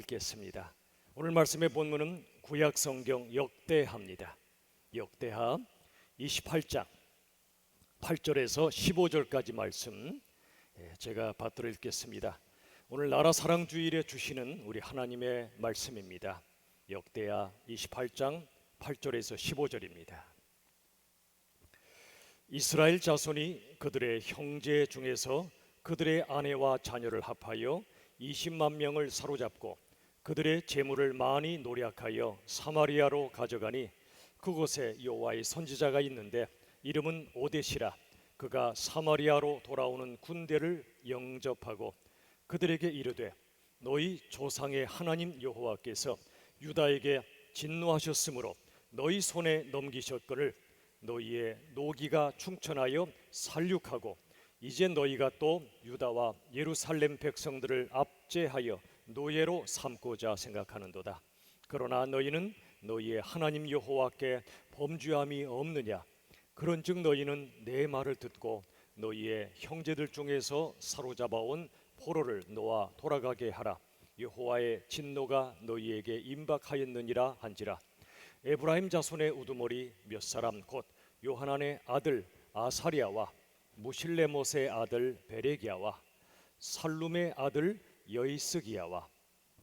읽겠습니다. 오늘 말씀의 본문은 구약 성경 역대하입니다. 역대하 28장 8절에서 15절까지 말씀 제가 받들어 읽겠습니다. 오늘 나라 사랑 주일에 주시는 우리 하나님의 말씀입니다. 역대하 28장 8절에서 15절입니다. 이스라엘 자손이 그들의 형제 중에서 그들의 아내와 자녀를 합하여 20만 명을 사로잡고 그들의 재물을 많이 노략하여 사마리아로 가져가니 그곳에 여호와의 선지자가 있는데 이름은 오뎃이라. 그가 사마리아로 돌아오는 군대를 영접하고 그들에게 이르되 너희 조상의 하나님 여호와께서 유다에게 진노하셨으므로 너희 손에 넘기셨거늘 너희의 노기가 충천하여 살육하고 이제 너희가 또 유다와 예루살렘 백성들을 압제하여 노예로 삼고자 생각하는도다. 그러나 너희는 너희의 하나님 여호와께 범죄함이 없느냐? 그런즉 너희는 내 말을 듣고 너희의 형제들 중에서 사로잡아온 포로를 놓아 돌아가게 하라. 여호와의 진노가 너희에게 임박하였느니라 한지라. 에브라임 자손의 우두머리 몇 사람 곧 요하난의 아들 아사리아와 무실레못의 아들 베레기야와 살룸의 아들 여이스기야와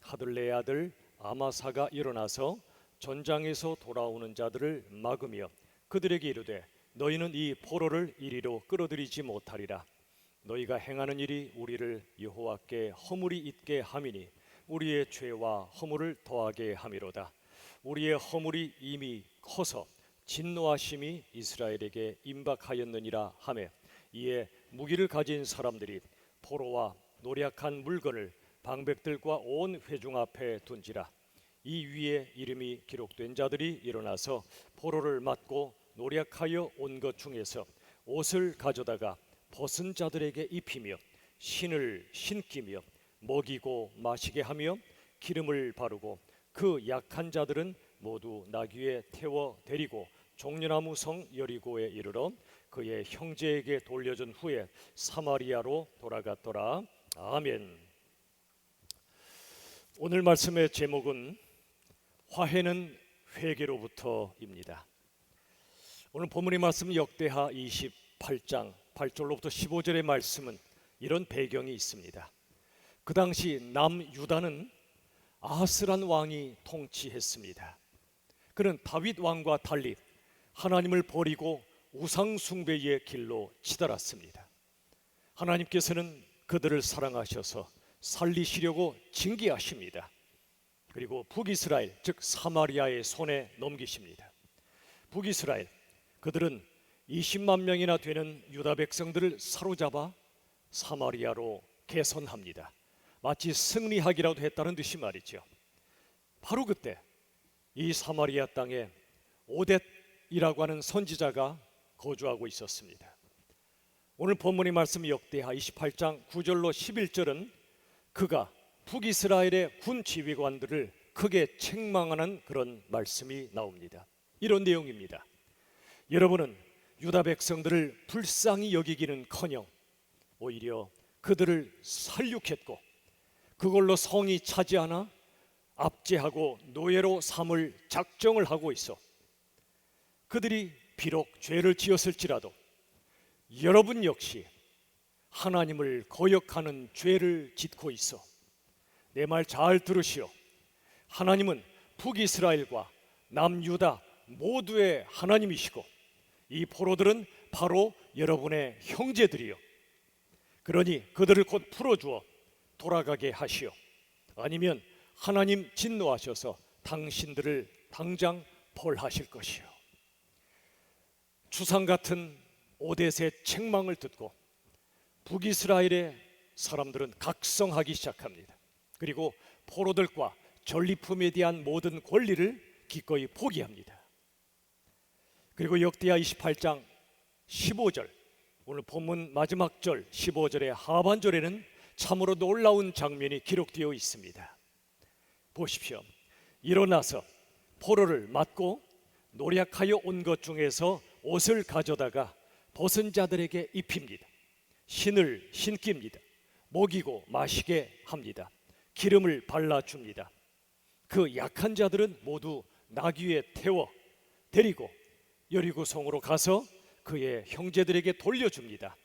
하들레의 아들 아마사가 일어나서 전장에서 돌아오는 자들을 막으며 그들에게 이르되 너희는 이 포로를 이리로 끌어들이지 못하리라. 너희가 행하는 일이 우리를 여호와께 허물이 있게 함이니 우리의 죄와 허물을 더하게 함이로다. 우리의 허물이 이미 커서 진노하심이 이스라엘에게 임박하였느니라 하매 이에 무기를 가진 사람들이 포로와 노략한 물건을 방백들과 온 회중 앞에 둔지라. 이 위에 이름이 기록된 자들이 일어나서 포로를 맞고 노략하여 온 것 중에서 옷을 가져다가 벗은 자들에게 입히며 신을 신기며 먹이고 마시게 하며 기름을 바르고 그 약한 자들은 모두 나귀에 태워 데리고 종려나무 성 여리고에 이르러 그의 형제에게 돌려준 후에 사마리아로 돌아갔더라. 아멘. 오늘 말씀의 제목은 화해는 회개로부터입니다. 오늘 본문의 말씀 역대하 28장 8절로부터 15절의 말씀은 이런 배경이 있습니다. 그 당시 남유다는 아하스란 왕이 통치했습니다. 그는 다윗 왕과 달리 하나님을 버리고 우상 숭배의 길로 치달았습니다. 하나님께서는 그들을 사랑하셔서 살리시려고 징계하십니다. 그리고 북이스라엘 즉 사마리아의 손에 넘기십니다. 북이스라엘 그들은 20만 명이나 되는 유다 백성들을 사로잡아 사마리아로 개선합니다. 마치 승리하기라도 했다는 듯이 말이죠. 바로 그때 이 사마리아 땅에 오뎃이라고 하는 선지자가 거주하고 있었습니다. 오늘 본문의 말씀 역대하 28장 9절로 11절은 그가 북이스라엘의 군 지휘관들을 크게 책망하는 그런 말씀이 나옵니다. 이런 내용입니다. 여러분은 유다 백성들을 불쌍히 여기기는커녕 오히려 그들을 살육했고 그걸로 성이 차지 않아 압제하고 노예로 삼을 작정을 하고 있어. 그들이 비록 죄를 지었을지라도 여러분 역시 하나님을 거역하는 죄를 짓고 있어. 내 말 잘 들으시오. 하나님은 북이스라엘과 남유다 모두의 하나님이시고 이 포로들은 바로 여러분의 형제들이요. 그러니 그들을 곧 풀어주어 돌아가게 하시오. 아니면 하나님 진노하셔서 당신들을 당장 벌하실 것이요. 주상 같은 오뎃의 책망을 듣고 북이스라엘의 사람들은 각성하기 시작합니다. 그리고 포로들과 전리품에 대한 모든 권리를 기꺼이 포기합니다. 그리고 역대하 28장 15절 오늘 본문 마지막 절 15절의 하반절에는 참으로 놀라운 장면이 기록되어 있습니다. 보십시오. 일어나서 포로를 맞고 노략하여 온 것 중에서 옷을 가져다가 벗은 자들에게 입힙니다. 신을 신깁니다. 먹이고 마시게 합니다. 기름을 발라줍니다. 그 약한 자들은 모두 나귀에 태워 데리고 여리고성으로 가서 그의 형제들에게 돌려줍니다.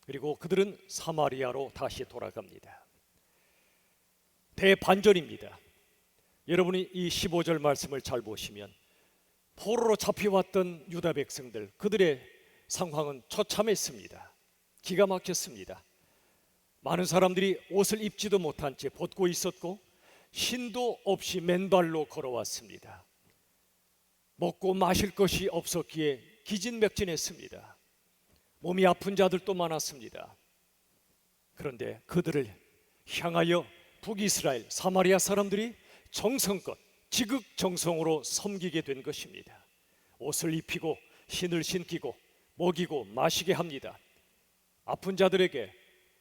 그리고 그들은 사마리아로 다시 돌아갑니다. 대반전입니다. 여러분이 이 15절 말씀을 잘 보시면 포로로 잡혀왔던 유다 백성들, 그들의 상황은 처참했습니다. 기가 막혔습니다. 많은 사람들이 옷을 입지도 못한 채 벗고 있었고 신도 없이 맨발로 걸어왔습니다. 먹고 마실 것이 없었기에 기진맥진했습니다. 몸이 아픈 자들도 많았습니다. 그런데 그들을 향하여 북이스라엘 사마리아 사람들이 정성껏 지극정성으로 섬기게 된 것입니다. 옷을 입히고 신을 신기고 먹이고 마시게 합니다. 아픈 자들에게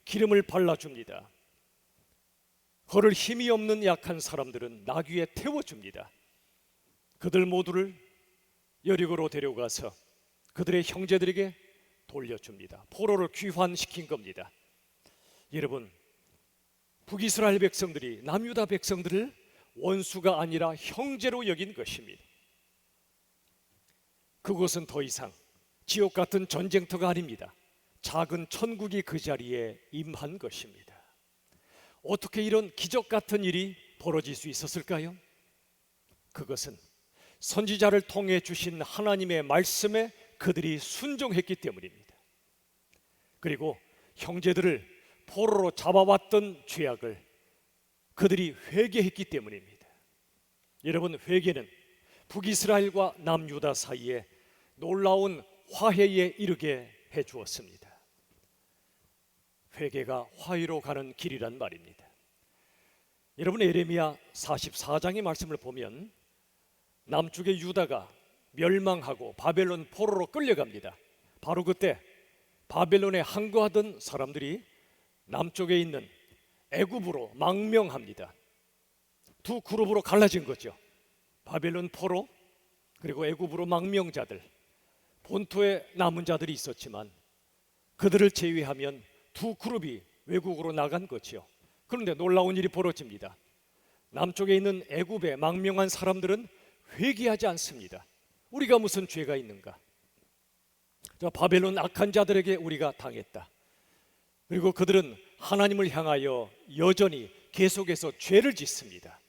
기름을 발라줍니다. 걸을 힘이 없는 약한 사람들은 나귀에 태워줍니다. 그들 모두를 여리고로 데려가서 그들의 형제들에게 돌려줍니다. 포로를 귀환시킨 겁니다. 여러분, 북이스라엘 백성들이 남유다 백성들을 원수가 아니라 형제로 여긴 것입니다. 그곳은 더 이상 지옥 같은 전쟁터가 아닙니다. 작은 천국이 그 자리에 임한 것입니다. 어떻게 이런 기적 같은 일이 벌어질 수 있었을까요? 그것은 선지자를 통해 주신 하나님의 말씀에 그들이 순종했기 때문입니다. 그리고 형제들을 포로로 잡아왔던 죄악을 그들이 회개했기 때문입니다. 여러분, 회개는 북이스라엘과 남유다 사이에 놀라운 화해에 이르게 해 주었습니다. 회개가 화해로 가는 길이란 말입니다. 여러분, 에레미야 44장의 말씀을 보면 남쪽의 유다가 멸망하고 바벨론 포로로 끌려갑니다. 바로 그때 바벨론에 항거하던 사람들이 남쪽에 있는 애굽으로 망명합니다. 두 그룹으로 갈라진 거죠. 바벨론 포로 그리고 애굽으로 망명자들. 본토에 남은 자들이 있었지만 그들을 제외하면 두 그룹이 외국으로 나간 거죠. 그런데 놀라운 일이 벌어집니다. 남쪽에 있는 애굽에 망명한 사람들은 회개하지 않습니다. 우리가 무슨 죄가 있는가? 바벨론 악한 자들에게 우리가 당했다. 그리고 그들은 하나님을 향하여 여전히 계속해서 죄를 짓습니다.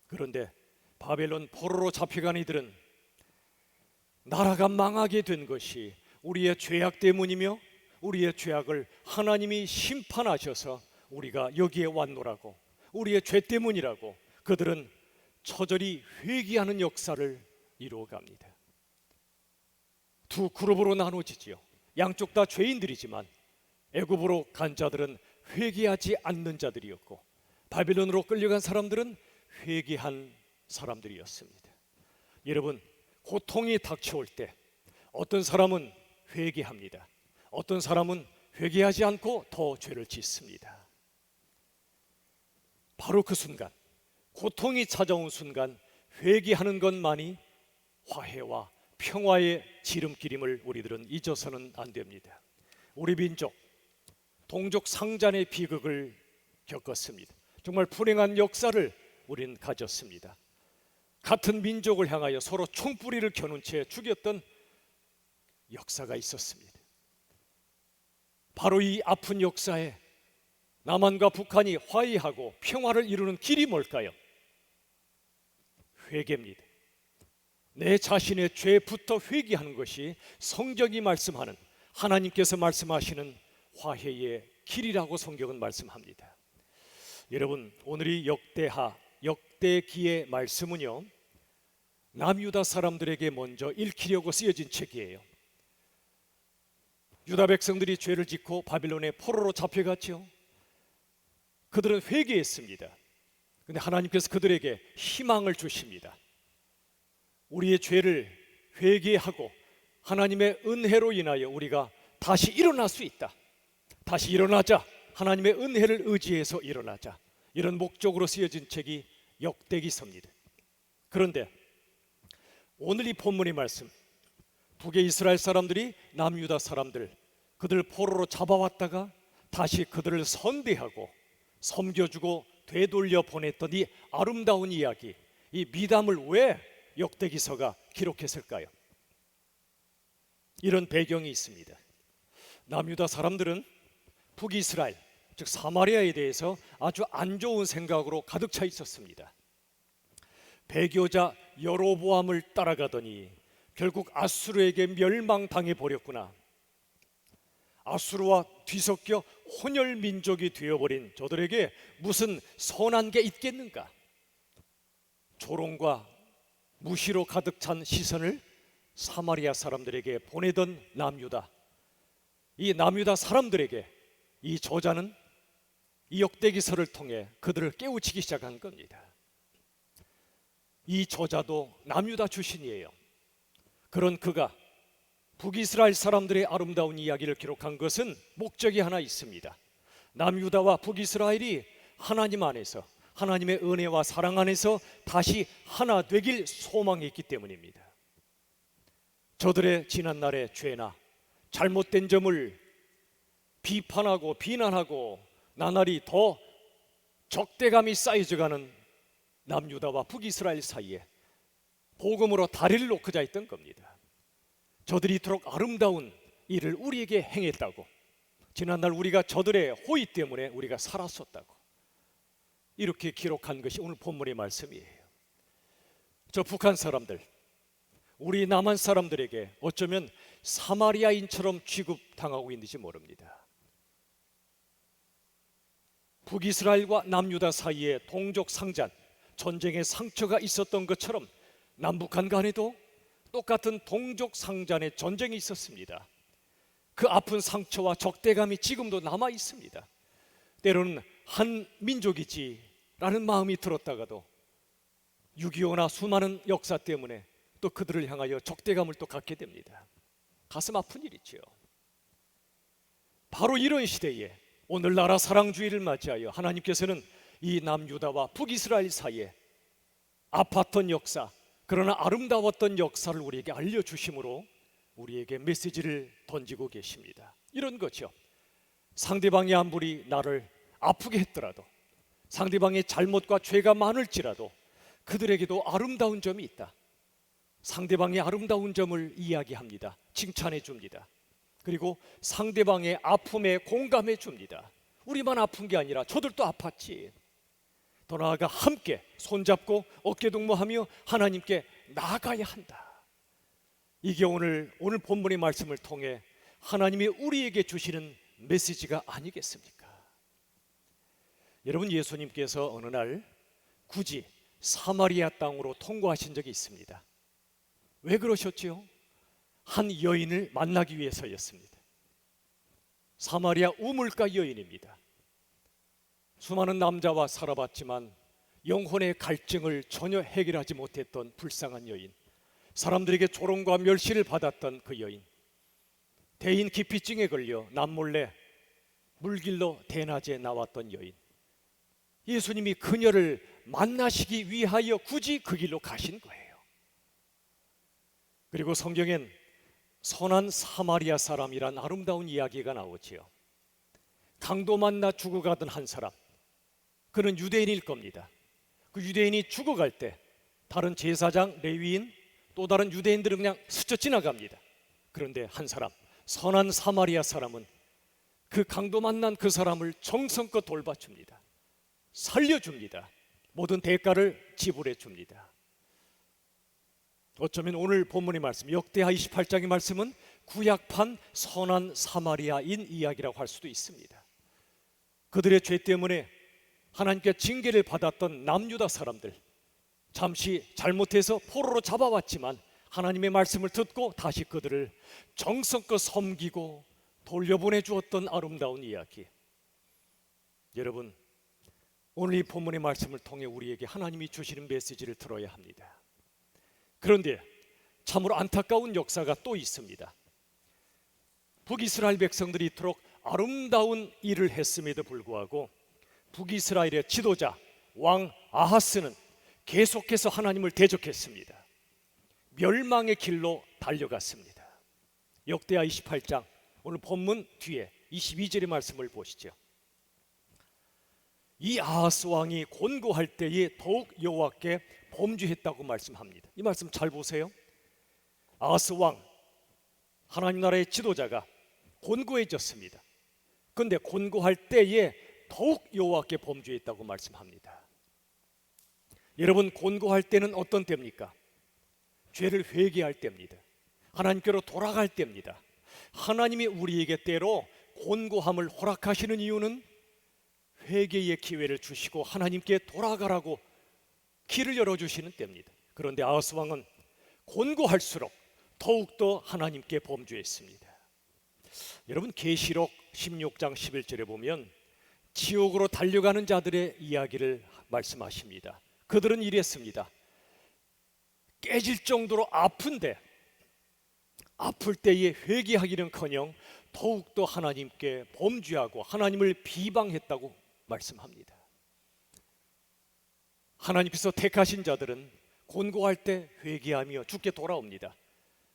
그런데 바벨론 포로로 잡혀간 이들은 나라가 망하게 된 것이 우리의 죄악 때문이며 우리의 죄악을 하나님이 심판하셔서 우리가 여기에 왔노라고, 우리의 죄 때문이라고 그들은 처절히 회개하는 역사를 이루어갑니다. 두 그룹으로 나눠지지요. 양쪽 다 죄인들이지만 애굽으로 간 자들은 회개하지 않는 자들이었고 바벨론으로 끌려간 사람들은 회개한 사람들이었습니다. 여러분, 고통이 닥쳐올 때 어떤 사람은 회개합니다. 어떤 사람은 회개하지 않고 더 죄를 짓습니다. 바로 그 순간, 고통이 찾아온 순간 회개하는 것만이 화해와 평화의 지름길임을 우리들은 잊어서는 안 됩니다. 우리 민족 동족 상잔의 비극을 겪었습니다. 정말 불행한 역사를 우리는 가졌습니다. 같은 민족을 향하여 서로 총뿌리를 겨눈 채 죽였던 역사가 있었습니다. 바로 이 아픈 역사에 남한과 북한이 화해하고 평화를 이루는 길이 뭘까요? 회개입니다. 내 자신의 죄부터 회개하는 것이 성경이 말씀하는, 하나님께서 말씀하시는 화해의 길이라고 성경은 말씀합니다. 여러분, 오늘이 역대기의 말씀은요, 남유다 사람들에게 먼저 읽히려고 쓰여진 책이에요. 유다 백성들이 죄를 짓고 바빌론의 포로로 잡혀갔죠. 그들은 회개했습니다. 그런데 하나님께서 그들에게 희망을 주십니다. 우리의 죄를 회개하고 하나님의 은혜로 인하여 우리가 다시 일어날 수 있다. 다시 일어나자. 하나님의 은혜를 의지해서 일어나자. 이런 목적으로 쓰여진 책이 역대기서입니다. 그런데 오늘 이 본문의 말씀, 북의 이스라엘 사람들이 남유다 사람들, 그들 포로로 잡아왔다가 다시 그들을 선대하고 섬겨주고 되돌려 보냈던 이 아름다운 이야기, 이 미담을 왜 역대기서가 기록했을까요? 이런 배경이 있습니다. 남유다 사람들은 북이스라엘, 즉 사마리아에 대해서 아주 안 좋은 생각으로 가득 차 있었습니다. 배교자 여로보암을 따라가더니 결국 아수르에게 멸망당해 버렸구나. 아수르와 뒤섞여 혼혈 민족이 되어버린 저들에게 무슨 선한 게 있겠는가? 조롱과 무시로 가득 찬 시선을 사마리아 사람들에게 보내던 남유다. 이 남유다 사람들에게 이 저자는 이 역대기서를 통해 그들을 깨우치기 시작한 겁니다. 이 저자도 남유다 출신이에요. 그런 그가 북이스라엘 사람들의 아름다운 이야기를 기록한 것은 목적이 하나 있습니다. 남유다와 북이스라엘이 하나님 안에서, 하나님의 은혜와 사랑 안에서 다시 하나 되길 소망했기 때문입니다. 저들의 지난날의 죄나 잘못된 점을 비판하고 비난하고 나날이 더 적대감이 쌓여져가는 남유다와 북이스라엘 사이에 복음으로 다리를 놓고자 했던 겁니다. 저들이 이토록 아름다운 일을 우리에게 행했다고, 지난날 우리가 저들의 호의 때문에 우리가 살았었다고, 이렇게 기록한 것이 오늘 본문의 말씀이에요. 저 북한 사람들, 우리 남한 사람들에게 어쩌면 사마리아인처럼 취급당하고 있는지 모릅니다. 북이스라엘과 남유다 사이에 동족 상잔, 전쟁의 상처가 있었던 것처럼 남북한 간에도 똑같은 동족 상잔의 전쟁이 있었습니다. 그 아픈 상처와 적대감이 지금도 남아 있습니다. 때로는 한 민족이지라는 마음이 들었다가도 6.25나 수많은 역사 때문에 또 그들을 향하여 적대감을 또 갖게 됩니다. 가슴 아픈 일이죠. 바로 이런 시대에 오늘 나라 사랑주의를 맞이하여 하나님께서는 이 남유다와 북이스라엘 사이에 아팠던 역사, 그러나 아름다웠던 역사를 우리에게 알려주심으로 우리에게 메시지를 던지고 계십니다. 이런 거죠. 상대방의 아무리 나를 아프게 했더라도, 상대방의 잘못과 죄가 많을지라도 그들에게도 아름다운 점이 있다. 상대방의 아름다운 점을 이야기합니다. 칭찬해 줍니다. 그리고 상대방의 아픔에 공감해 줍니다. 우리만 아픈 게 아니라 저들도 아팠지. 더 나아가 함께 손잡고 어깨동무하며 하나님께 나아가야 한다. 이게 오늘 본문의 말씀을 통해 하나님이 우리에게 주시는 메시지가 아니겠습니까? 여러분, 예수님께서 어느 날 굳이 사마리아 땅으로 통과하신 적이 있습니다. 왜 그러셨지요? 한 여인을 만나기 위해서였습니다. 사마리아 우물가 여인입니다. 수많은 남자와 살아봤지만 영혼의 갈증을 전혀 해결하지 못했던 불쌍한 여인, 사람들에게 조롱과 멸시를 받았던 그 여인, 대인 기피증에 걸려 남몰래 물길로 대낮에 나왔던 여인, 예수님이 그녀를 만나시기 위하여 굳이 그 길로 가신 거예요. 그리고 성경엔 선한 사마리아 사람이란 아름다운 이야기가 나오지요. 강도 만나 죽어가던 한 사람, 그는 유대인일 겁니다. 그 유대인이 죽어갈 때 다른 제사장, 레위인, 또 다른 유대인들은 그냥 스쳐 지나갑니다. 그런데 한 사람, 선한 사마리아 사람은 그 강도 만난 그 사람을 정성껏 돌봐줍니다. 살려줍니다. 모든 대가를 지불해 줍니다. 어쩌면 오늘 본문의 말씀, 역대하 28장의 말씀은 구약판 선한 사마리아인 이야기라고 할 수도 있습니다. 그들의 죄 때문에 하나님께 징계를 받았던 남유다 사람들, 잠시 잘못해서 포로로 잡아왔지만 하나님의 말씀을 듣고 다시 그들을 정성껏 섬기고 돌려보내 주었던 아름다운 이야기. 여러분, 오늘 이 본문의 말씀을 통해 우리에게 하나님이 주시는 메시지를 들어야 합니다. 그런데 참으로 안타까운 역사가 또 있습니다. 북이스라엘 백성들이 이토록 아름다운 일을 했음에도 불구하고 북이스라엘의 지도자 왕 아하스는 계속해서 하나님을 대적했습니다. 멸망의 길로 달려갔습니다. 역대하 28장 오늘 본문 뒤에 22절의 말씀을 보시죠. 이 아하스 왕이 곤고할 때에 더욱 여호와께 범죄했다고 말씀합니다. 이 말씀 잘 보세요. 아하스 왕, 하나님 나라의 지도자가 곤고해졌습니다. 그런데 곤고할 때에 더욱 여호와께 범죄했다고 말씀합니다. 여러분, 곤고할 때는 어떤 때입니까? 죄를 회개할 때입니다. 하나님께로 돌아갈 때입니다. 하나님이 우리에게 때로 곤고함을 허락하시는 이유는 회개의 기회를 주시고 하나님께 돌아가라고 길을 열어주시는 때입니다. 그런데 아하스 왕은 곤고할수록 더욱더 하나님께 범죄했습니다. 여러분, 계시록 16장 11절에 보면 지옥으로 달려가는 자들의 이야기를 말씀하십니다. 그들은 이랬습니다. 깨질 정도로 아픈데 아플 때에 회개하기는커녕 더욱더 하나님께 범죄하고 하나님을 비방했다고 말씀합니다. 하나님께서 택하신 자들은 곤고할 때 회개하며 주께 돌아옵니다.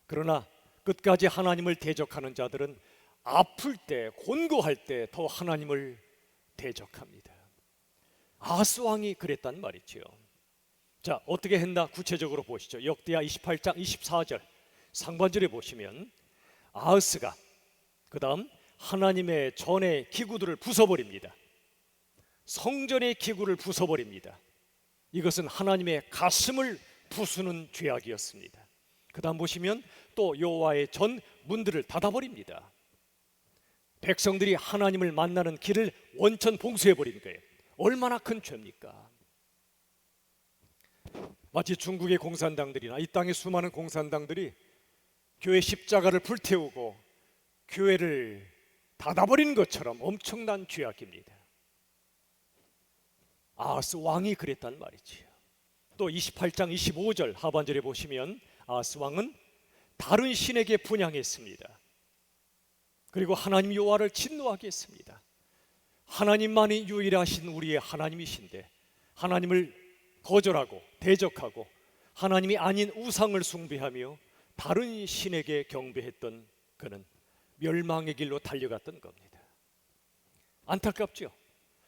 그러나 끝까지 하나님을 대적하는 자들은 아플 때, 곤고할 때 더 하나님을 대적합니다. 아하스 왕이 그랬단 말이죠. 자, 어떻게 했나 구체적으로 보시죠. 역대하 28장 24절 상반절에 보시면 아하스가 그 다음 하나님의 전의 기구들을 부숴버립니다. 성전의 기구를 부숴버립니다. 이것은 하나님의 가슴을 부수는 죄악이었습니다. 그 다음 보시면 또 여호와의 전 문들을 닫아버립니다. 백성들이 하나님을 만나는 길을 원천 봉쇄해버린 거예요. 얼마나 큰 죄입니까? 마치 중국의 공산당들이나 이 땅의 수많은 공산당들이 교회 십자가를 불태우고 교회를 닫아버린 것처럼 엄청난 죄악입니다. 아하스 왕이 그랬단 말이지요. 또 28장 25절 하반절에 보시면 아하스 왕은 다른 신에게 분향했습니다. 그리고 하나님 여호와를 진노하게 했습니다. 하나님만이 유일하신 우리의 하나님이신데 하나님을 거절하고 대적하고 하나님이 아닌 우상을 숭배하며 다른 신에게 경배했던 그는 멸망의 길로 달려갔던 겁니다. 안타깝죠?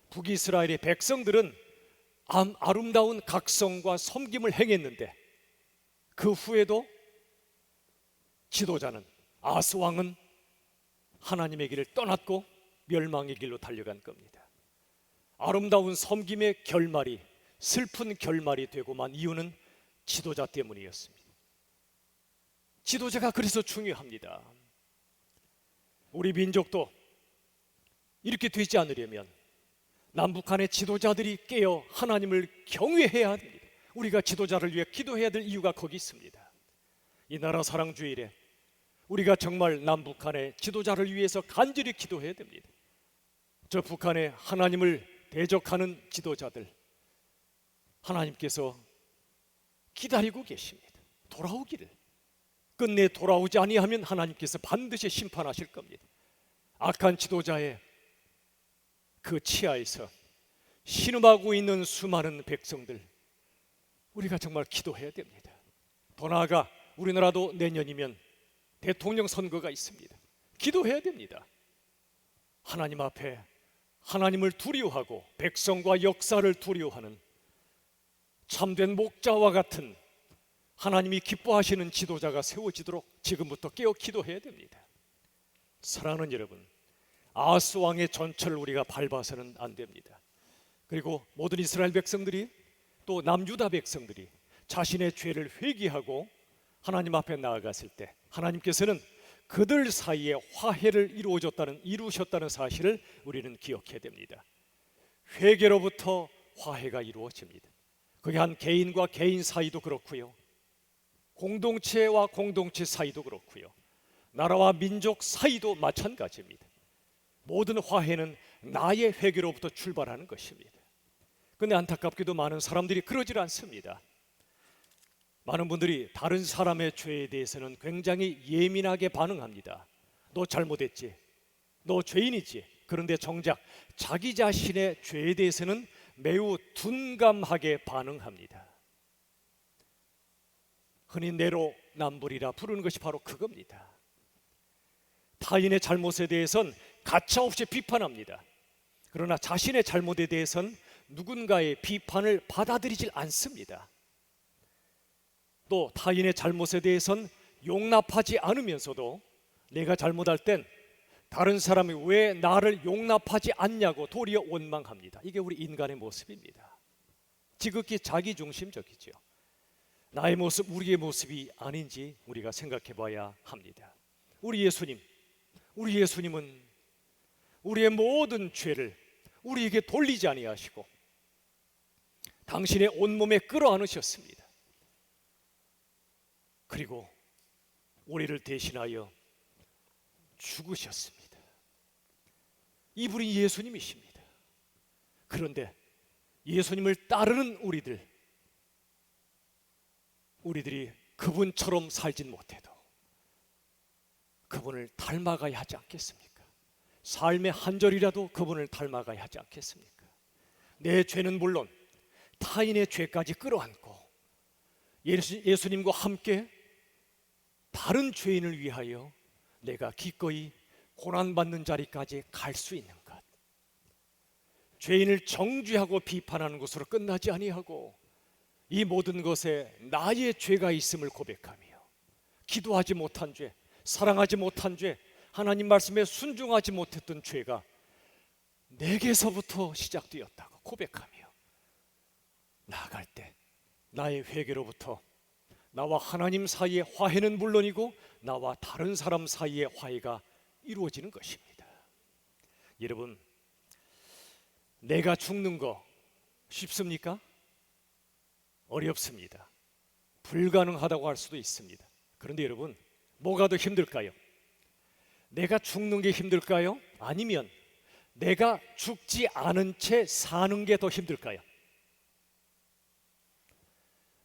북이스라엘의 백성들은 아름다운 각성과 섬김을 행했는데 그 후에도 지도자는 아하스 왕은 하나님의 길을 떠났고 멸망의 길로 달려간 겁니다. 아름다운 섬김의 결말이 슬픈 결말이 되고만 이유는 지도자 때문이었습니다. 지도자가 그래서 중요합니다. 우리 민족도 이렇게 되지 않으려면 남북한의 지도자들이 깨어 하나님을 경외해야 합니다. 우리가 지도자를 위해 기도해야 될 이유가 거기 있습니다. 이 나라 사랑 주일에 우리가 정말 남북한의 지도자를 위해서 간절히 기도해야 됩니다. 저 북한의 하나님을 대적하는 지도자들 하나님께서 기다리고 계십니다. 돌아오기를. 끝내 돌아오지 아니하면 하나님께서 반드시 심판하실 겁니다. 악한 지도자의 그 치하에서 신음하고 있는 수많은 백성들 우리가 정말 기도해야 됩니다. 더 나아가 우리나라도 내년이면 대통령 선거가 있습니다. 기도해야 됩니다. 하나님 앞에 하나님을 두려워하고 백성과 역사를 두려워하는 참된 목자와 같은 하나님이 기뻐하시는 지도자가 세워지도록 지금부터 깨어 기도해야 됩니다. 사랑하는 여러분, 아하스 왕의 전철을 우리가 밟아서는 안 됩니다. 그리고 모든 이스라엘 백성들이 또 남유다 백성들이 자신의 죄를 회개하고 하나님 앞에 나아갔을 때 하나님께서는 그들 사이에 화해를 이루셨다는 사실을 우리는 기억해야 됩니다. 회개로부터 화해가 이루어집니다. 그게 한 개인과 개인 사이도 그렇고요, 공동체와 공동체 사이도 그렇고요, 나라와 민족 사이도 마찬가지입니다. 모든 화해는 나의 회개로부터 출발하는 것입니다. 그런데 안타깝게도 많은 사람들이 그러질 않습니다. 많은 분들이 다른 사람의 죄에 대해서는 굉장히 예민하게 반응합니다. 너 잘못했지, 너 죄인이지. 그런데 정작 자기 자신의 죄에 대해서는 매우 둔감하게 반응합니다. 흔히 내로남불이라 부르는 것이 바로 그겁니다. 타인의 잘못에 대해서는 가차없이 비판합니다. 그러나 자신의 잘못에 대해선 누군가의 비판을 받아들이질 않습니다. 또 타인의 잘못에 대해선 용납하지 않으면서도 내가 잘못할 땐 다른 사람이 왜 나를 용납하지 않냐고 도리어 원망합니다. 이게 우리 인간의 모습입니다. 지극히 자기중심적이죠. 나의 모습, 우리의 모습이 아닌지 우리가 생각해 봐야 합니다. 우리 예수님은 우리의 모든 죄를 우리에게 돌리지 아니하시고 당신의 온몸에 끌어안으셨습니다. 그리고 우리를 대신하여 죽으셨습니다. 이분이 예수님이십니다. 그런데 예수님을 따르는 우리들이 그분처럼 살진 못해도 그분을 닮아가야 하지 않겠습니까? 삶의 한 절이라도 그분을 닮아가야 하지 않겠습니까? 내 죄는 물론 타인의 죄까지 끌어안고 예수님과 함께 다른 죄인을 위하여 내가 기꺼이 고난받는 자리까지 갈 수 있는 것, 죄인을 정죄하고 비판하는 것으로 끝나지 아니하고 이 모든 것에 나의 죄가 있음을 고백하며 기도하지 못한 죄, 사랑하지 못한 죄, 하나님 말씀에 순종하지 못했던 죄가 내게서부터 시작되었다고 고백하며 나아갈 때 나의 회개로부터 나와 하나님 사이의 화해는 물론이고 나와 다른 사람 사이의 화해가 이루어지는 것입니다. 여러분, 내가 죽는 거 쉽습니까? 어렵습니다. 불가능하다고 할 수도 있습니다. 그런데 여러분, 뭐가 더 힘들까요? 내가 죽는 게 힘들까요? 아니면 내가 죽지 않은 채 사는 게 더 힘들까요?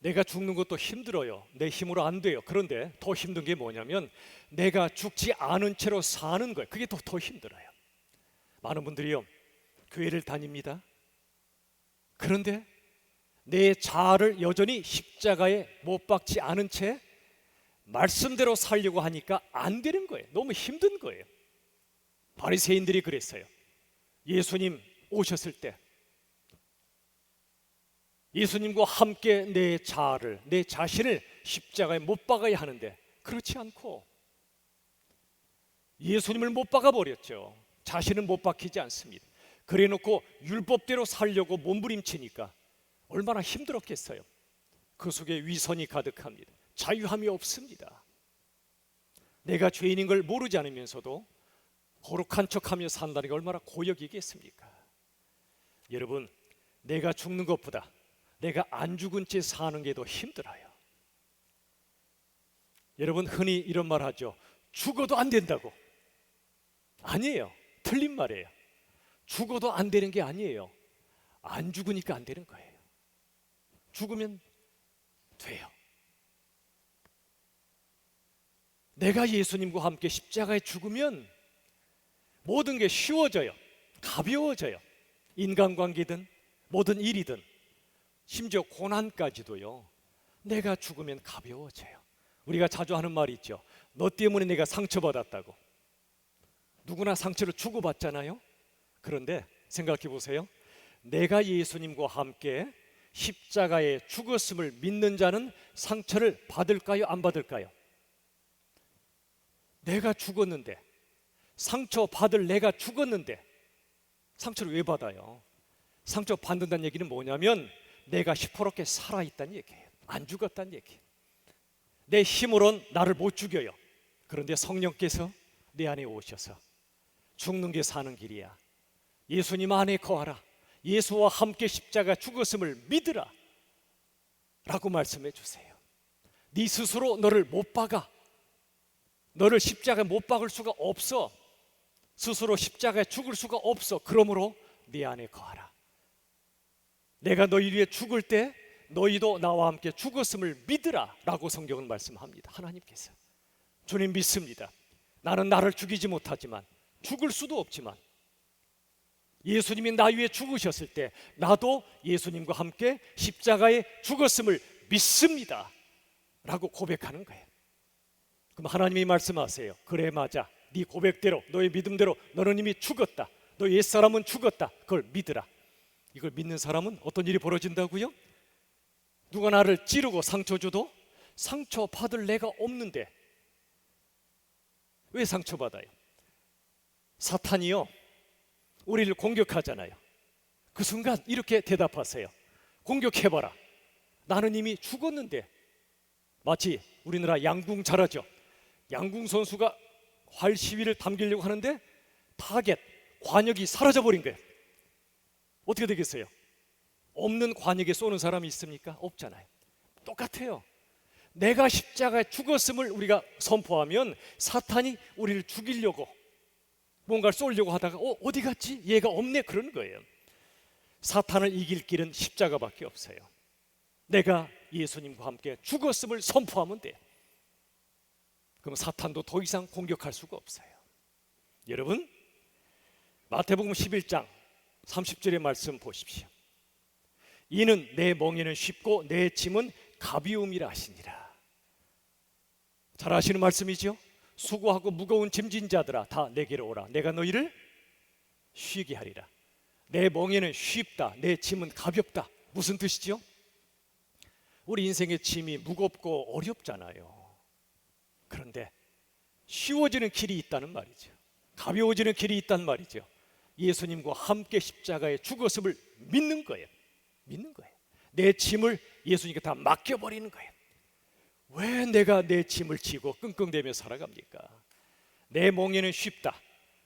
내가 죽는 것도 힘들어요. 내 힘으로 안 돼요. 그런데 더 힘든 게 뭐냐면 내가 죽지 않은 채로 사는 거예요. 그게 더 힘들어요. 많은 분들이요, 교회를 다닙니다. 그런데 내 자아를 여전히 십자가에 못 박지 않은 채 말씀대로 살려고 하니까 안 되는 거예요. 너무 힘든 거예요. 바리새인들이 그랬어요. 예수님 오셨을 때 예수님과 함께 내 자아를, 내 자신을 십자가에 못 박아야 하는데 그렇지 않고 예수님을 못 박아 버렸죠. 자신은 못 박히지 않습니다. 그래 놓고 율법대로 살려고 몸부림치니까 얼마나 힘들었겠어요. 그 속에 위선이 가득합니다. 자유함이 없습니다. 내가 죄인인 걸 모르지 않으면서도 거룩한 척하며 산다는 게 얼마나 고역이겠습니까? 여러분, 내가 죽는 것보다 내가 안 죽은 채 사는 게 더 힘들어요. 여러분, 흔히 이런 말 하죠. 죽어도 안 된다고. 아니에요. 틀린 말이에요. 죽어도 안 되는 게 아니에요. 안 죽으니까 안 되는 거예요. 죽으면 돼요. 내가 예수님과 함께 십자가에 죽으면 모든 게 쉬워져요. 가벼워져요. 인간관계든 모든 일이든 심지어 고난까지도요. 내가 죽으면 가벼워져요. 우리가 자주 하는 말이 있죠. 너 때문에 내가 상처받았다고. 누구나 상처를 주고받잖아요. 그런데 생각해 보세요. 내가 예수님과 함께 십자가에 죽었음을 믿는 자는 상처를 받을까요? 안 받을까요? 내가 죽었는데, 상처 받을 내가 죽었는데 상처를 왜 받아요? 상처 받는다는 얘기는 뭐냐면 내가 시퍼렇게 살아있다는 얘기예요. 안 죽었다는 얘기예요. 내 힘으론 나를 못 죽여요. 그런데 성령께서 내 안에 오셔서 죽는 게 사는 길이야. 예수님 안에 거하라. 예수와 함께 십자가 죽었음을 믿으라 라고 말씀해 주세요. 네 스스로 너를 못 박아. 너를 십자가에 못 박을 수가 없어. 스스로 십자가에 죽을 수가 없어. 그러므로 네 안에 거하라. 내가 너희 위해 죽을 때 너희도 나와 함께 죽었음을 믿으라 라고 성경은 말씀합니다. 하나님께서. 주님 믿습니다. 나는 나를 죽이지 못하지만, 죽을 수도 없지만 예수님이 나 위해 죽으셨을 때 나도 예수님과 함께 십자가에 죽었음을 믿습니다 라고 고백하는 거예요. 그럼 하나님이 말씀하세요. 그래, 맞아. 네 고백대로, 너의 믿음대로 너는 이미 죽었다. 너 옛사람은 죽었다. 그걸 믿으라. 이걸 믿는 사람은 어떤 일이 벌어진다고요? 누가 나를 찌르고 상처 줘도 상처받을 내가 없는데 왜 상처받아요? 사탄이요, 우리를 공격하잖아요. 그 순간 이렇게 대답하세요. 공격해봐라. 나는 이미 죽었는데. 마치 우리나라 양궁 잘하죠. 양궁 선수가 활 시위를 당기려고 하는데 타겟, 관역이 사라져버린 거예요. 어떻게 되겠어요? 없는 관역에 쏘는 사람이 있습니까? 없잖아요. 똑같아요. 내가 십자가에 죽었음을 우리가 선포하면 사탄이 우리를 죽이려고 뭔가를 쏘려고 하다가 어디 갔지? 얘가 없네, 그러는 거예요. 사탄을 이길 길은 십자가밖에 없어요. 내가 예수님과 함께 죽었음을 선포하면 돼. 그럼 사탄도 더 이상 공격할 수가 없어요. 여러분, 마태복음 11장 30절의 말씀 보십시오. 이는 내 멍에는 쉽고 내 짐은 가벼움이라 하시니라. 잘 아시는 말씀이죠? 수고하고 무거운 짐진 자들아 다 내게로 오라. 내가 너희를 쉬게 하리라. 내 멍에는 쉽다, 내 짐은 가볍다. 무슨 뜻이죠? 우리 인생의 짐이 무겁고 어렵잖아요. 그런데 쉬워지는 길이 있다는 말이죠. 가벼워지는 길이 있단 말이죠. 예수님과 함께 십자가에 죽었음을 믿는 거예요. 믿는 거예요. 내 짐을 예수님께 다 맡겨버리는 거예요. 왜 내가 내 짐을 지고 끙끙대며 살아갑니까? 내 멍에는 쉽다.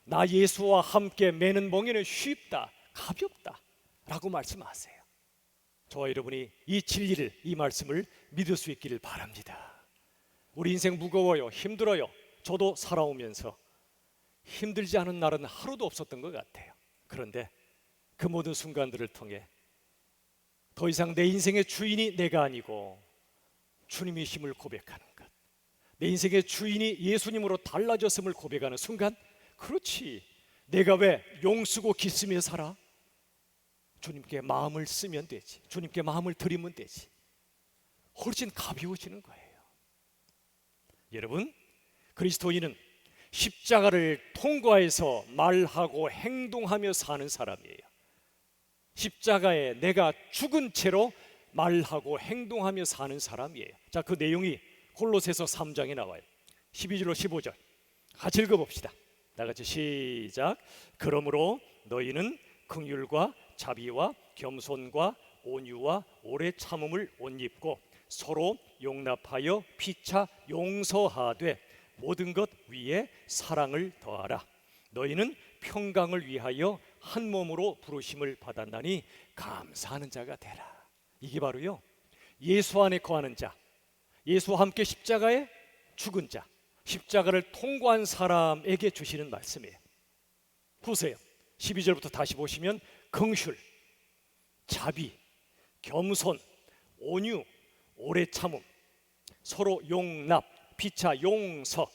나 예수와 함께 매는 멍에는 쉽다, 가볍다 라고 말씀하세요. 저와 여러분이 이 진리를, 이 말씀을 믿을 수 있기를 바랍니다. 우리 인생 무거워요, 힘들어요. 저도 살아오면서 힘들지 않은 날은 하루도 없었던 것 같아요. 그런데 그 모든 순간들을 통해 더 이상 내 인생의 주인이 내가 아니고 주님이심을 고백하는 것, 내 인생의 주인이 예수님으로 달라졌음을 고백하는 순간, 그렇지, 내가 왜 용쓰고 기쓰며 살아? 주님께 마음을 쓰면 되지, 주님께 마음을 드리면 되지. 훨씬 가벼워지는 거예요. 여러분, 그리스도인은 십자가를 통과해서 말하고 행동하며 사는 사람이에요. 십자가에 내가 죽은 채로 말하고 행동하며 사는 사람이에요. 자, 그 내용이 골로새서 3장에 나와요. 12절로 15절 같이 읽어봅시다. 다같이 시작. 그러므로 너희는 긍휼과 자비와 겸손과 온유와 오래 참음을 옷 입고 서로 용납하여 피차 용서하되 모든 것 위에 사랑을 더하라. 너희는 평강을 위하여 한 몸으로 부르심을 받았나니 감사하는 자가 되라. 이게 바로요, 예수 안에 거하는 자, 예수와 함께 십자가에 죽은 자, 십자가를 통과한 사람에게 주시는 말씀이에요. 보세요. 12절부터 다시 보시면 긍휼, 자비, 겸손, 온유, 오래 참음, 서로 용납, 피차 용서,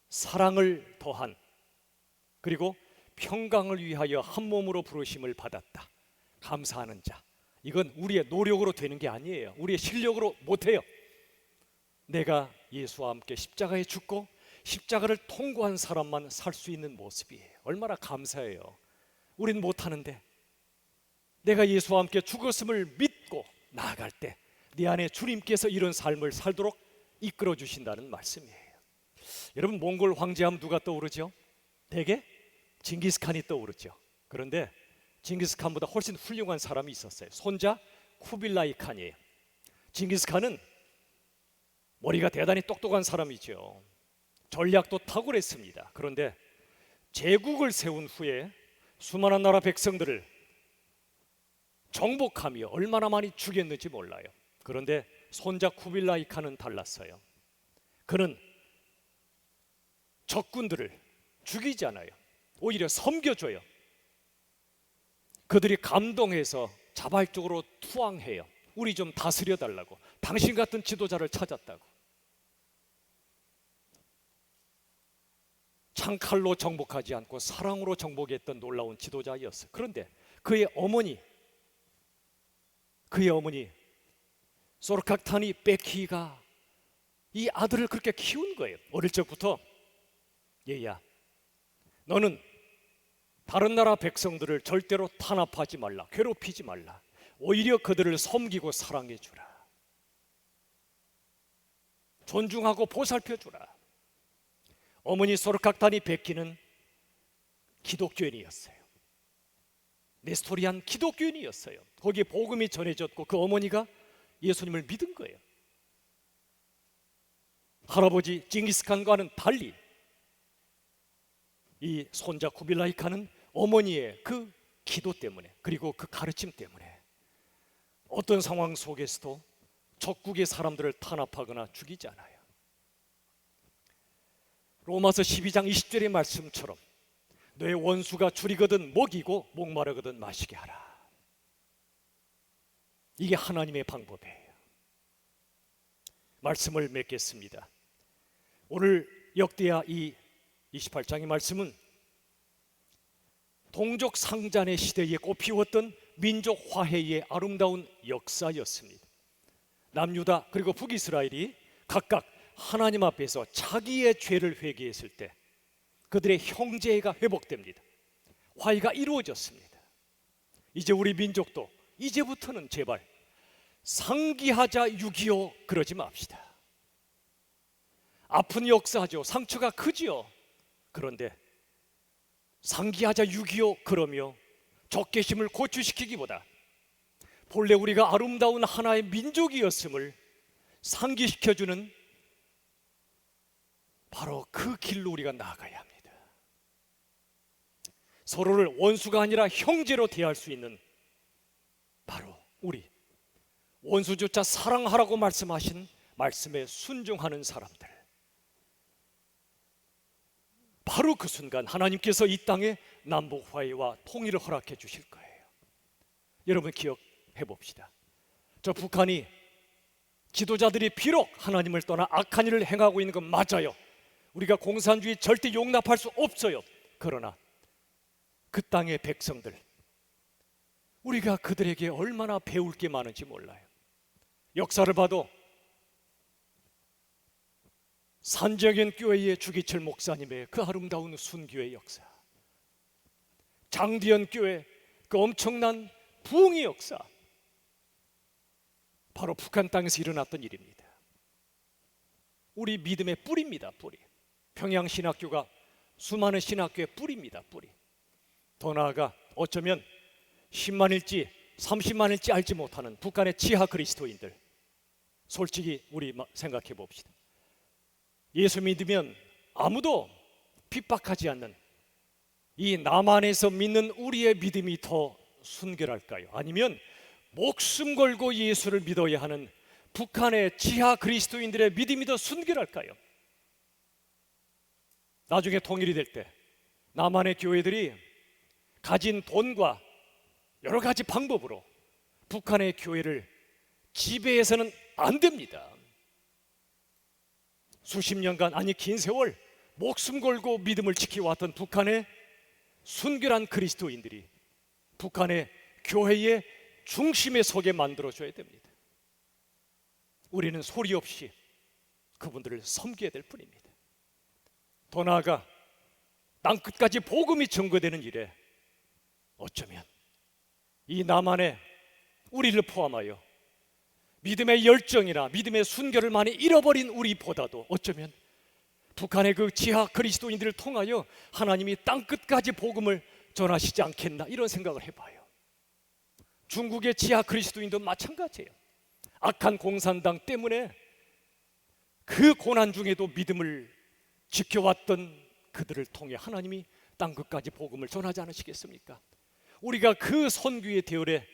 사랑을 더한, 그리고 평강을 위하여 한 몸으로 부르심을 받았다. 감사하는 자. 이건 우리의 노력으로 되는 게 아니에요. 우리의 실력으로 못해요. 내가 예수와 함께 십자가에 죽고 십자가를 통과한 사람만 살 수 있는 모습이에요. 얼마나 감사해요. 우린 못하는데 내가 예수와 함께 죽었음을 믿고 나아갈 때 내 안에 주님께서 이런 삶을 살도록 이끌어 주신다는 말씀이에요. 여러분, 몽골 황제하면 누가 떠오르죠? 대개 징기스칸이 떠오르죠. 그런데 징기스칸보다 훨씬 훌륭한 사람이 있었어요. 손자 쿠빌라이 칸이에요. 징기스칸은 머리가 대단히 똑똑한 사람이죠. 전략도 탁월했습니다. 그런데 제국을 세운 후에 수많은 나라 백성들을 정복하며 얼마나 많이 죽였는지 몰라요. 그런데 손자 쿠빌라이 칸은 달랐어요. 그는 적군들을 죽이지 않아요. 오히려 섬겨줘요. 그들이 감동해서 자발적으로 투항해요. 우리 좀 다스려 달라고, 당신 같은 지도자를 찾았다고. 창칼로 정복하지 않고 사랑으로 정복했던 놀라운 지도자였어요. 그런데 그의 어머니 소르카타니 베키가 이 아들을 그렇게 키운 거예요. 어릴 적부터 얘야, 너는 다른 나라 백성들을 절대로 탄압하지 말라, 괴롭히지 말라. 오히려 그들을 섬기고 사랑해 주라. 존중하고 보살펴 주라. 어머니 소르카크탄이 베끼는 기독교인이었어요. 네스토리안 기독교인이었어요. 거기에 복음이 전해졌고 그 어머니가 예수님을 믿은 거예요. 할아버지 징기스칸과는 달리 이 손자 쿠빌라이 칸은 어머니의 그 기도 때문에, 그리고 그 가르침 때문에 어떤 상황 속에서도 적국의 사람들을 탄압하거나 죽이지 않아요. 로마서 12장 20절의 말씀처럼 너의 원수가 줄이거든 먹이고 목마르거든 마시게 하라. 이게 하나님의 방법이에요. 말씀을 맺겠습니다. 오늘 역대하 이 28장의 말씀은 동족 상잔의 시대에 꽃피웠던 민족 화해의 아름다운 역사였습니다. 남유다 그리고 북이스라엘이 각각 하나님 앞에서 자기의 죄를 회개했을 때 그들의 형제가 회복됩니다. 화해가 이루어졌습니다. 이제 우리 민족도 이제부터는 제발 상기하자 6.25 그러지 맙시다. 아픈 역사죠. 상처가 크지요. 그런데 상기하자 6.25 그러며 적개심을 고취시키기보다 본래 우리가 아름다운 하나의 민족이었음을 상기시켜주는 바로 그 길로 우리가 나아가야 합니다. 서로를 원수가 아니라 형제로 대할 수 있는 바로 우리 원수조차 사랑하라고 말씀하신 말씀에 순종하는 사람들, 바로 그 순간 하나님께서 이 땅에 남북 화해와 통일을 허락해 주실 거예요. 여러분 기억해 봅시다. 저 북한이 지도자들이 비록 하나님을 떠나 악한 일을 행하고 있는 건 맞아요. 우리가 공산주의 절대 용납할 수 없어요. 그러나 그 땅의 백성들, 우리가 그들에게 얼마나 배울 게 많은지 몰라요. 역사를 봐도 산정현 교회의 주기철 목사님의 그 아름다운 순교의 역사, 장디연 교회 그 엄청난 부흥의 역사, 바로 북한 땅에서 일어났던 일입니다. 우리 믿음의 뿌리입니다. 뿌리. 평양신학교가 수많은 신학교의 뿌리입니다. 뿌리. 더 나아가 어쩌면 10만일지 30만일지 알지 못하는 북한의 지하 그리스도인들, 솔직히 우리 생각해 봅시다. 예수 믿으면 아무도 핍박하지 않는 이 남한에서 믿는 우리의 믿음이 더 순결할까요? 아니면 목숨 걸고 예수를 믿어야 하는 북한의 지하 그리스도인들의 믿음이 더 순결할까요? 나중에 통일이 될 때 남한의 교회들이 가진 돈과 여러 가지 방법으로 북한의 교회를 지배해서는 안 됩니다. 수십 년간, 아니 긴 세월 목숨 걸고 믿음을 지켜왔던 북한의 순결한 그리스도인들이 북한의 교회의 중심에 서게 만들어줘야 됩니다. 우리는 소리 없이 그분들을 섬겨야 될 뿐입니다. 더 나아가 땅끝까지 복음이 전거되는 일에 어쩌면 이 남한에 우리를 포함하여 믿음의 열정이나 믿음의 순결을 많이 잃어버린 우리보다도 어쩌면 북한의 그 지하 그리스도인들을 통하여 하나님이 땅끝까지 복음을 전하시지 않겠나, 이런 생각을 해봐요. 중국의 지하 그리스도인도 마찬가지예요. 악한 공산당 때문에 그 고난 중에도 믿음을 지켜왔던 그들을 통해 하나님이 땅끝까지 복음을 전하지 않으시겠습니까? 우리가 그 선교의 대열에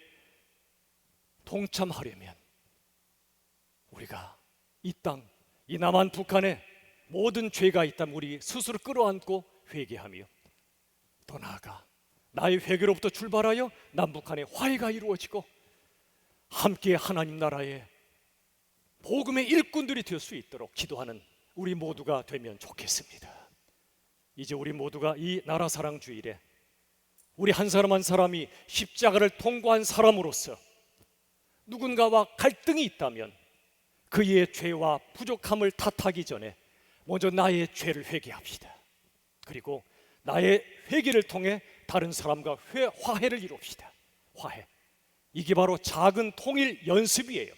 동참하려면 우리가 이 땅, 이 남한 북한에 모든 죄가 있다면 우리 스스로 끌어안고 회개하며, 더 나아가 나의 회개로부터 출발하여 남북한의 화해가 이루어지고 함께 하나님 나라의 복음의 일꾼들이 될 수 있도록 기도하는 우리 모두가 되면 좋겠습니다. 이제 우리 모두가 이 나라 사랑 주일에 우리 한 사람 한 사람이 십자가를 통과한 사람으로서 누군가와 갈등이 있다면 그의 죄와 부족함을 탓하기 전에 먼저 나의 죄를 회개합시다. 그리고 나의 회개를 통해 다른 사람과 화해를 이룹시다. 화해. 이게 바로 작은 통일 연습이에요.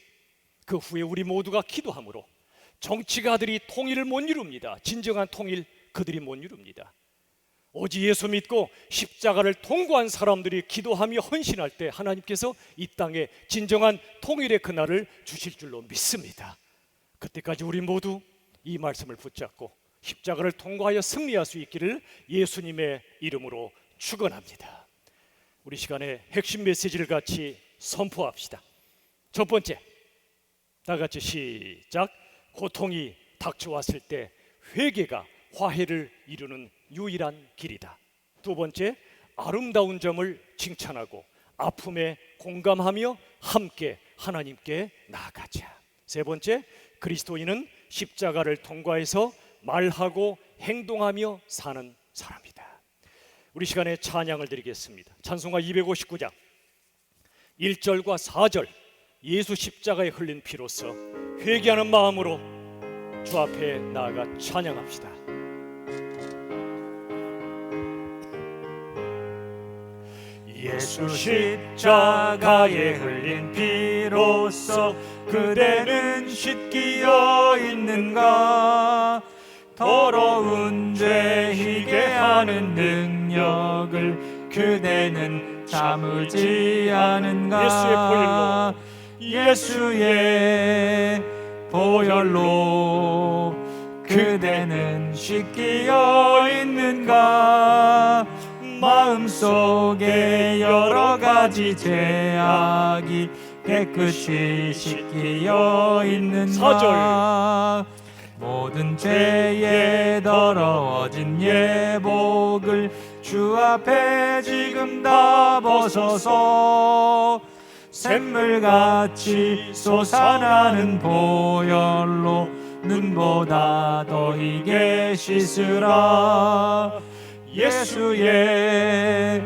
그 후에 우리 모두가 기도함으로 정치가들이 통일을 못 이룹니다. 진정한 통일 그들이 못 이룹니다. 오직 예수 믿고 십자가를 통과한 사람들이 기도하며 헌신할 때 하나님께서 이 땅에 진정한 통일의 그날을 주실 줄로 믿습니다. 그때까지 우리 모두 이 말씀을 붙잡고 십자가를 통과하여 승리할 수 있기를 예수님의 이름으로 축원합니다. 우리 시간에 핵심 메시지를 같이 선포합시다. 첫 번째, 다 같이 시작. 고통이 닥쳐왔을 때 회개가 화해를 이루는 유일한 길이다. 두 번째, 아름다운 점을 칭찬하고 아픔에 공감하며 함께 하나님께 나아가자. 세 번째, 그리스도인은 십자가를 통과해서 말하고 행동하며 사는 사람이다. 우리 시간에 찬양을 드리겠습니다. 찬송가 259장 1절과 4절, 예수 십자가에 흘린 피로써 회개하는 마음으로 주 앞에 나아가 찬양합시다. 예수 십자가에 흘린 피로써 그대는 씻기어 있는가? 더러운 죄 희게 하는 능력을 그대는 참으지 않은가? 예수의 보혈로 그대는 씻기어 있는가? 마음속에 여러 가지 죄악이 깨끗이 씻기어 있는가? 모든 죄에 더러워진 예복을 주 앞에 지금 다 벗어서 샘물같이 솟아나는 보혈로 눈보다 더 희게 씻으라. 예수의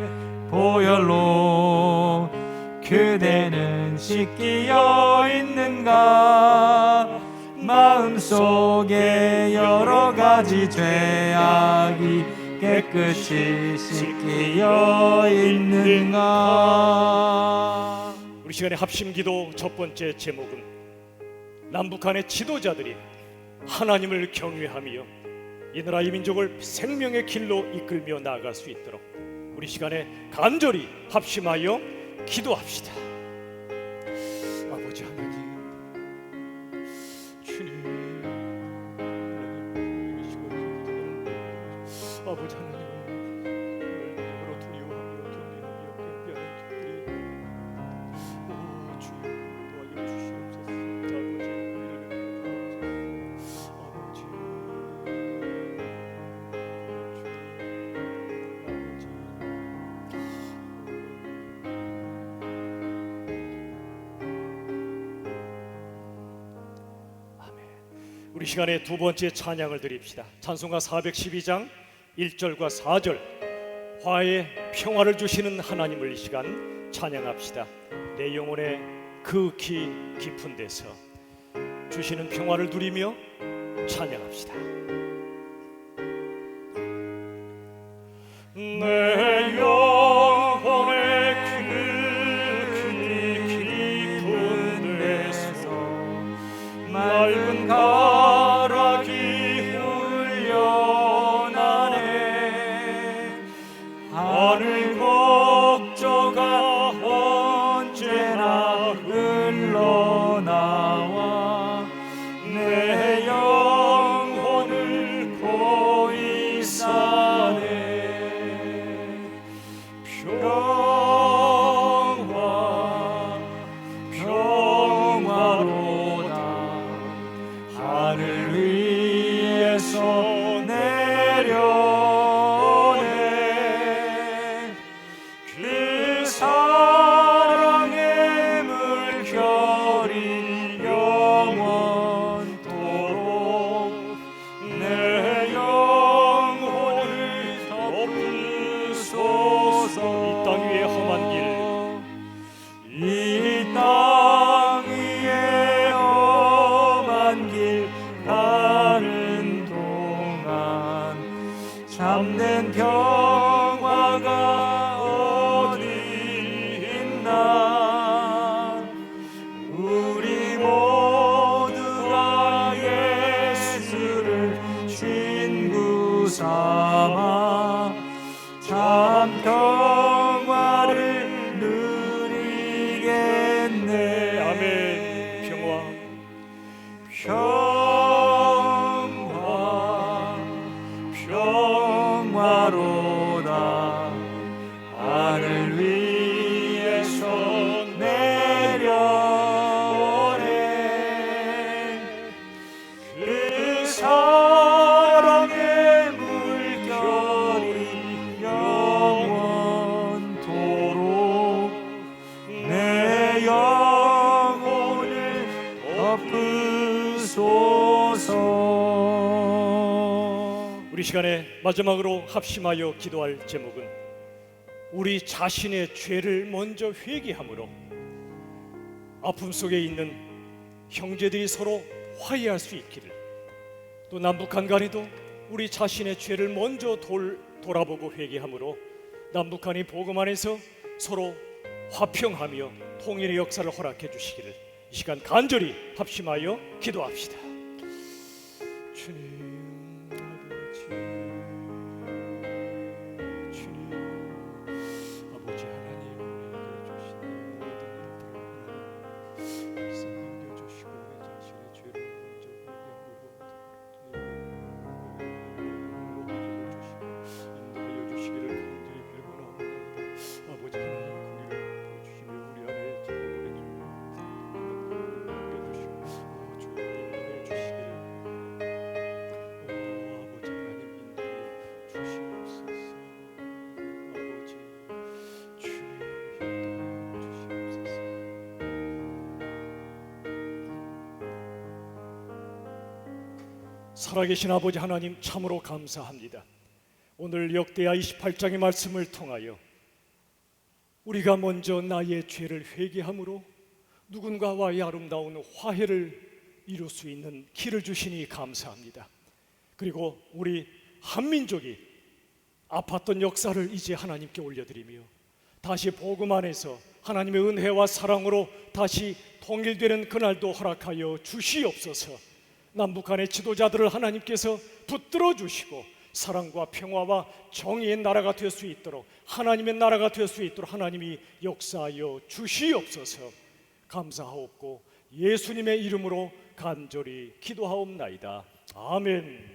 보혈로 그대는 씻기어 있는가? 마음속에 여러 가지 죄악이 깨끗이 씻기어 있는가? 우리 시간의 합심기도 첫 번째 제목은 남북한의 지도자들이 하나님을 경외하며 이 나라 이 민족을 생명의 길로 이끌며 나아갈 수 있도록 우리 시간에 간절히 합심하여 기도합시다. 아버지 하나님, 주님, 아버지 하나님, 오늘 두려워하며 경외하며 경배하는 자들이 오 주여 도와줘 주시옵소서. 아버지 우리 시간에 두 번째 찬양을 드립시다. 찬송가 412장 1절과 4절, 화해 평화를 주시는 하나님을 이 시간 찬양합시다. 내 영혼의 극히 깊은 데서 주시는 평화를 누리며 찬양합시다. 내 영혼의 극히 깊은 데서 맑은 가락이 흘려나네. 하늘 곡조가 언제나 흘러나와 내 영혼을 고이 싸네. 평화로다 평화로다. 하늘 위에 손 내려오네. 그 사랑의 물결이 영원토록 내 영혼을 덮으소서. 우리 시간에 마지막으로 합심하여 기도할 제목은 우리 자신의 죄를 먼저 회개함으로 아픔 속에 있는 형제들이 서로 화해할 수 있기를, 또 남북한 간에도 우리 자신의 죄를 먼저 돌아보고 회개함으로 남북한이 복음 안에서 서로 화평하며 통일의 역사를 허락해 주시기를 이 시간 간절히 합심하여 기도합시다. 주님 아버지, 주님 아버지 하나님, 우리에게 주신 모든 일들을 하나님 말씀 남겨주시고 우리 자신의 죄를 먼저 회개함으로 인도하여 주시기를 간절히 빌고나옵나이다. 아버지 하나님, 우리를 보여주시며 우리 안에 진리를 남겨주시고 주님 인도하여 주시기를 아버지 하나님 인도하여 주시옵소서. 아버지 주님 인도하여 주시옵소서. 살아계신 아버지 하나님, 참으로 감사합니다. 오늘 역대하 28장의 말씀을 통하여 우리가 먼저 나의 죄를 회개함으로 누군가와의 아름다운 화해를 이룰 수 있는 길을 주시니 감사합니다. 그리고 우리 한민족이 아팠던 역사를 이제 하나님께 올려드리며 다시 복음 안에서 하나님의 은혜와 사랑으로 다시 통일되는 그날도 허락하여 주시옵소서. 남북한의 지도자들을 하나님께서 붙들어 주시고 사랑과 평화와 정의의 나라가 될 수 있도록, 하나님의 나라가 될 수 있도록 하나님이 역사하여 주시옵소서. 감사하옵고 예수님의 이름으로 간절히 기도하옵나이다. 아멘.